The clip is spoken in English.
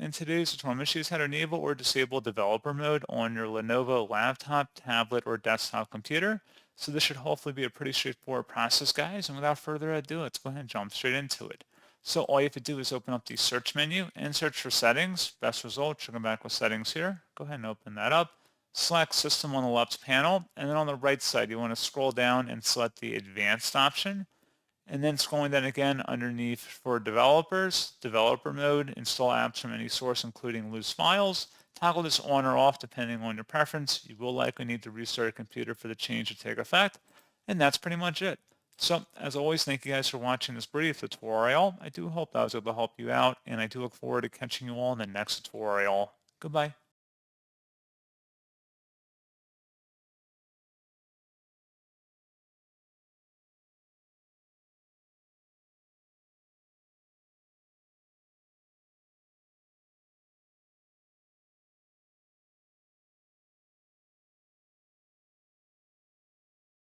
In today's tutorial, I'm going to show you how to enable or disable developer mode on your Lenovo laptop, tablet, or desktop computer. So this should hopefully be a pretty straightforward process, guys. And without further ado, let's go ahead and jump straight into it. So all you have to do is open up the search menu and search for settings. Best result, should come back with settings here. Go ahead and open that up. Select system on the left panel, and then on the right side, you want to scroll down and select the advanced option. And then scrolling down again underneath for developers, developer mode, install apps from any source including loose files. Toggle this on or off depending on your preference. You will likely need to restart your computer for the change to take effect. And that's pretty much it. So as always, thank you guys for watching this brief tutorial. I do hope I was able to help you out, and I do look forward to catching you all in the next tutorial. Goodbye.